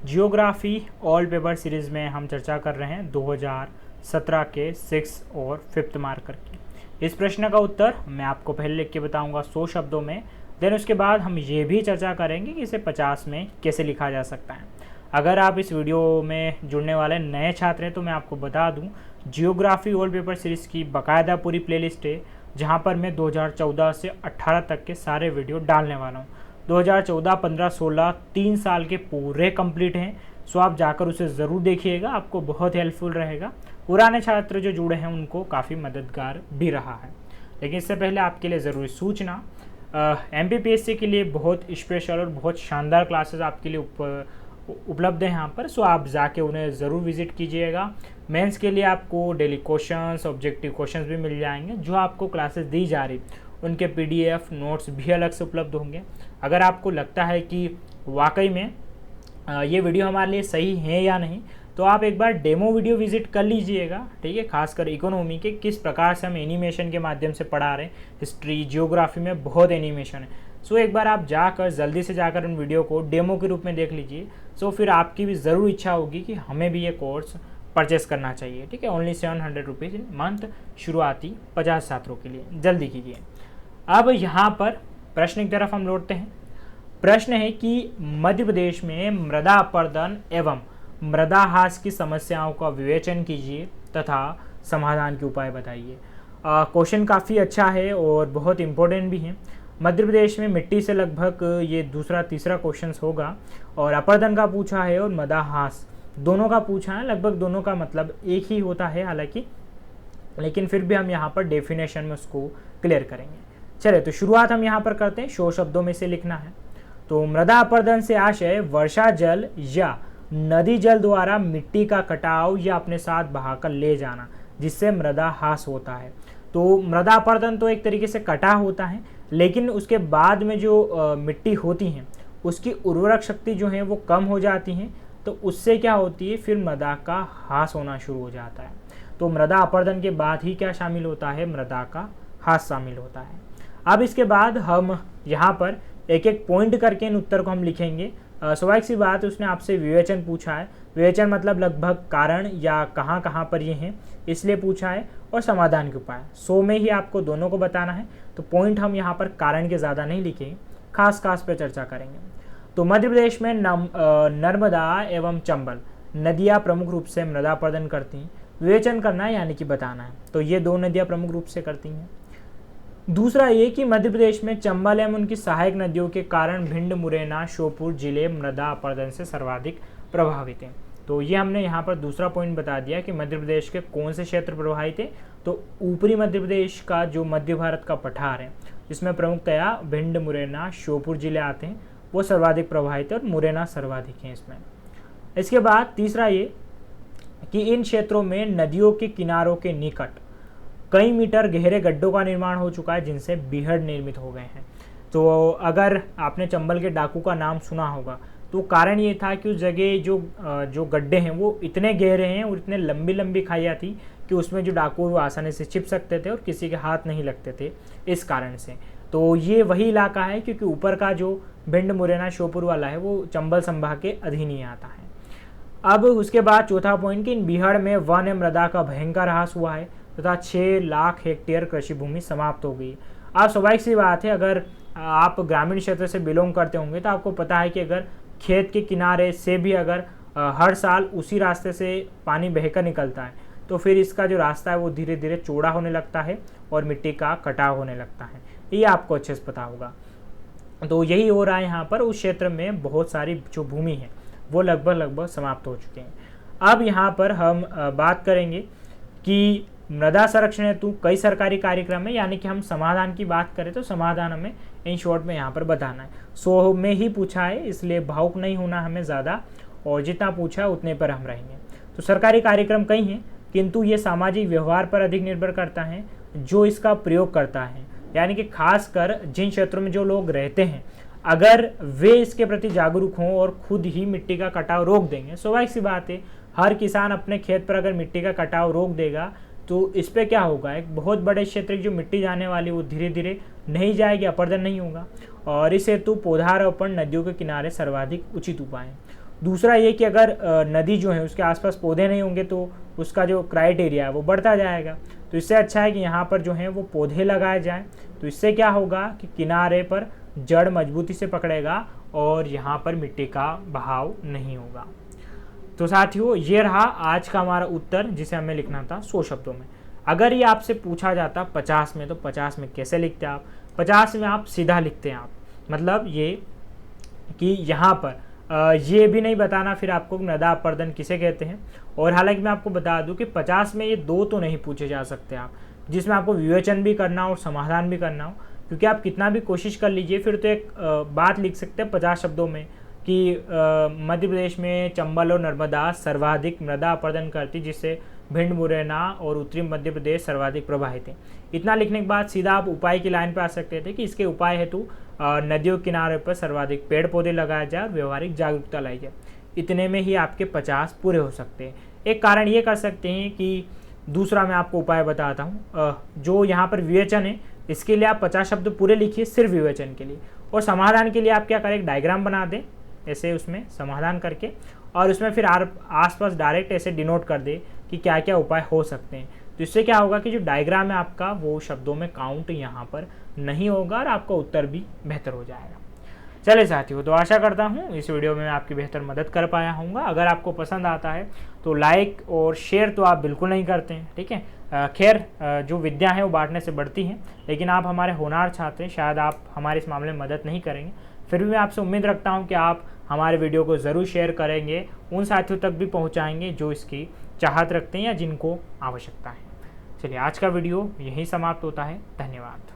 Geography all paper series में हम चर्चा कर रहे हैं 2017 के 6 और 5th मार्कर की। इस प्रश्न का उत्तर मैं आपको पहले लिख के बताऊंगा 100 शब्दों में। देन उसके बाद हम ये भी चर्चा करेंगे कि इसे 50 में कैसे लिखा जा सकता है। अगर आप इस वीडियो में जुड़ने वाले नए छात्र हैं तो मैं आपको बता दूं, जियोग्राफी ऑल पेपर सीरीज़ की बाकायदा पूरी प्लेलिस्ट है, जहां पर मैं 2014 से 18 तक के सारे वीडियो डालने वाला हूं। 2014, 15, 16 3 साल के पूरे कंप्लीट हैं। सो आप जाकर उसे ज़रूर देखिएगा, आपको बहुत हेल्पफुल रहेगा। पुराने छात्र जो जुड़े हैं उनको काफ़ी मददगार भी रहा है। लेकिन इससे पहले आपके लिए ज़रूरी सूचना, MPPSC के लिए बहुत स्पेशल और बहुत शानदार क्लासेस आपके लिए उपलब्ध है यहाँ पर। सो आप जाके उन्हें ज़रूर विजिट कीजिएगा। मेंस के लिए आपको डेली क्वेश्चंस, ऑब्जेक्टिव क्वेश्चंस भी मिल जाएंगे। जो आपको क्लासेस दी जा रही उनके PDF नोट्स भी अलग से उपलब्ध होंगे। अगर आपको लगता है कि वाकई में ये वीडियो हमारे लिए सही है या नहीं, तो आप एक बार डेमो वीडियो विजिट कर लीजिएगा, ठीक है। खासकर इकोनॉमी के किस प्रकार से हम एनिमेशन के माध्यम से पढ़ा रहे हैं। हिस्ट्री, जियोग्राफी में बहुत एनिमेशन है। सो एक बार आप जाकर जल्दी से जाकर उन वीडियो को डेमो के रूप में देख लीजिए। सो फिर आपकी भी ज़रूर इच्छा होगी कि हमें भी ये कोर्स परचेस करना चाहिए, ठीक है। ओनली 700 रुपीज़ इन मंथ, शुरुआती 50 छात्रों के लिए। जल्दी कीजिए। अब यहाँ पर प्रश्न की तरफ हम लौटते हैं। प्रश्न है कि मध्य प्रदेश में मृदा अपरदन एवं मृदाहास की समस्याओं का विवेचन कीजिए तथा समाधान के उपाय बताइए। क्वेश्चन काफ़ी अच्छा है और बहुत इम्पोर्टेंट भी है। मध्य प्रदेश में मिट्टी से लगभग ये दूसरा तीसरा क्वेश्चन होगा, और अपरदन का पूछा है और मृदाहास दोनों का पूछा है। लगभग दोनों का मतलब एक ही होता है हालांकि, लेकिन फिर भी हम यहाँ पर डेफिनेशन में उसको क्लियर करेंगे। चले तो शुरुआत हम यहाँ पर करते हैं। 100 शब्दों में से लिखना है। तो मृदा अपरदन से आशय वर्षा जल या नदी जल द्वारा मिट्टी का कटाव या अपने साथ बहाकर ले जाना, जिससे मृदा हास होता है। तो मृदा अपरदन तो एक तरीके से कटाव होता है, लेकिन उसके बाद में जो मिट्टी होती है उसकी उर्वरक शक्ति जो है वो कम हो जाती है। तो उससे क्या होती है, फिर मृदा का हास होना शुरू हो जाता है। तो मृदा अपरदन के बाद ही क्या शामिल होता है, मृदा का हास शामिल होता है। अब इसके बाद हम यहाँ पर एक एक पॉइंट करके इन उत्तर को हम लिखेंगे। स्वाभाविक सी बात है, उसने आपसे विवेचन पूछा है। विवेचन मतलब लगभग कारण या कहाँ कहाँ पर ये हैं इसलिए पूछा है, और समाधान के उपाय। 100 में ही आपको दोनों को बताना है। तो पॉइंट हम यहाँ पर कारण के ज़्यादा नहीं लिखेंगे, खास खास पे चर्चा करेंगे। तो मध्य प्रदेश में नर्मदा एवं चंबल नदियाँ प्रमुख रूप से मृदा अपरदन करती हैं। विवेचन करना है यानी कि बताना है। तो ये दो नदियाँ प्रमुख रूप से करती हैं। दूसरा ये कि मध्य प्रदेश में चंबल एवं उनकी सहायक नदियों के कारण भिंड, मुरैना, श्योपुर जिले मृदा अपरदन से सर्वाधिक प्रभावित हैं। तो ये हमने यहाँ पर दूसरा पॉइंट बता दिया कि मध्य प्रदेश के कौन से क्षेत्र प्रभावित हैं। तो ऊपरी मध्य प्रदेश का जो मध्य भारत का पठार है, जिसमें प्रमुखतया भिंड, मुरैना, श्योपुर जिले आते हैं, वो सर्वाधिक प्रभावित है और मुरैना सर्वाधिक है इसमें। इसके बाद तीसरा ये कि इन क्षेत्रों में नदियों के किनारों के निकट कई मीटर गहरे गड्ढों का निर्माण हो चुका है, जिनसे बीहड़ निर्मित हो गए हैं। तो अगर आपने चंबल के डाकू का नाम सुना होगा, तो कारण ये था कि उस जगह जो गड्ढे हैं वो इतने गहरे हैं और इतने लंबी लंबी खाइयाँ थी कि उसमें जो डाकू वो आसानी से छिप सकते थे और किसी के हाथ नहीं लगते थे, इस कारण से। तो ये वही इलाका है क्योंकि ऊपर का जो भिंड, मुरैना, श्योपुर वाला है वो चंबल संभाग के अधीन ही आता है। अब उसके बाद चौथा पॉइंट कि इन बीहड़ में वन मृदा का भयंकर ह्रास हुआ है तथा 6 लाख हेक्टेयर कृषि भूमि समाप्त हो गई। आप स्वाभाविक सी बात है, अगर आप ग्रामीण क्षेत्र से बिलोंग करते होंगे तो आपको पता है कि अगर खेत के किनारे से भी अगर हर साल उसी रास्ते से पानी बहकर निकलता है, तो फिर इसका जो रास्ता है वो धीरे धीरे चौड़ा होने लगता है और मिट्टी का कटाव होने लगता है। ये आपको अच्छे से पता होगा। तो यही हो रहा है यहाँ पर। उस क्षेत्र में बहुत सारी जो भूमि है वो लगभग समाप्त हो चुके हैं। अब यहाँ पर हम बात करेंगे कि मृदा संरक्षण हेतु कई सरकारी कार्यक्रम है, यानी कि हम समाधान की बात करें तो समाधान हमें इन शॉर्ट में यहाँ पर बताना है। 100 में ही पूछा है, इसलिए भावुक नहीं होना हमें ज़्यादा, और जितना पूछा है उतने पर हम रहेंगे। तो सरकारी कार्यक्रम कई हैं, किंतु ये सामाजिक व्यवहार पर अधिक निर्भर करता है जो इसका प्रयोग करता है। यानी कि खासकर जिन क्षेत्रों में जो लोग रहते हैं, अगर वे इसके प्रति जागरूक हों और खुद ही मिट्टी का कटाव रोक देंगे, स्वाभाविक सी बात है, हर किसान अपने खेत पर अगर मिट्टी का कटाव रोक देगा तो इस पर क्या होगा, एक बहुत बड़े क्षेत्र की जो मिट्टी जाने वाली वो धीरे धीरे नहीं जाएगी, अपरदन नहीं होगा। और इस हेतु पौधारोपण नदियों के किनारे सर्वाधिक उचित उपाय है। दूसरा ये कि अगर नदी जो है उसके आसपास पौधे नहीं होंगे तो उसका जो क्राइटेरिया है वो बढ़ता जाएगा। तो इससे अच्छा है कि यहाँ पर जो है वो पौधे लगाए जाएं। तो इससे क्या होगा कि किनारे पर जड़ मजबूती से पकड़ेगा और यहाँ पर मिट्टी का बहाव नहीं होगा। तो साथियों, ये रहा आज का हमारा उत्तर जिसे हमें लिखना था 100 शब्दों में। अगर ये आपसे पूछा जाता 50 में, तो 50 में कैसे लिखते आप? 50 में आप सीधा लिखते हैं आप, मतलब ये कि यहाँ पर ये भी नहीं बताना फिर आपको मृदा अपरदन किसे कहते हैं। और हालांकि मैं आपको बता दूं कि 50 में ये 2 तो नहीं पूछे जा सकते आप, जिसमें आपको विवेचन भी करना हो और समाधान भी करना हो, क्योंकि आप कितना भी कोशिश कर लीजिए फिर तो एक बात लिख सकते हैं 50 शब्दों में कि मध्य प्रदेश में चंबल और नर्मदा सर्वाधिक मृदा अपरदन करती, जिससे भिंड, मुरैना और उत्तरी मध्य प्रदेश सर्वाधिक प्रभावित हैं। इतना लिखने के बाद सीधा आप उपाय की लाइन पर आ सकते थे कि इसके उपाय हेतु नदियों के किनारे पर सर्वाधिक पेड़ पौधे लगाए जाए और व्यवहारिक जागरूकता लाई जाए। इतने में ही आपके 50 पूरे हो सकते हैं। एक कारण ये कर सकते हैं कि दूसरा मैं आपको उपाय बताता हूँ, जो यहाँ पर विवेचन है इसके लिए आप 50 शब्द पूरे लिखिए सिर्फ विवेचन के लिए, और समाधान के लिए आप क्या करें, एक डायग्राम बना दें ऐसे उसमें समाधान करके, और उसमें फिर आसपास डायरेक्ट ऐसे डिनोट कर दे कि क्या क्या उपाय हो सकते हैं। तो इससे क्या होगा कि जो डायग्राम है आपका वो शब्दों में काउंट यहाँ पर नहीं होगा और आपका उत्तर भी बेहतर हो जाएगा। चलिए साथियों, तो आशा करता हूँ इस वीडियो में मैं आपकी बेहतर मदद कर पाया हूँगा। अगर आपको पसंद आता है तो लाइक और शेयर तो आप बिल्कुल नहीं करते हैं, ठीक है। खैर, जो विद्या है वो बांटने से बढ़ती है, लेकिन आप हमारे होनहार छात्र हैं, शायद आप हमारे इस मामले में मदद नहीं करेंगे। फिर भी मैं आपसे उम्मीद रखता हूँ कि आप हमारे वीडियो को ज़रूर शेयर करेंगे, उन साथियों तक भी पहुँचाएंगे जो इसकी चाहत रखते हैं या जिनको आवश्यकता है। चलिए, आज का वीडियो यहीं समाप्त होता है। धन्यवाद।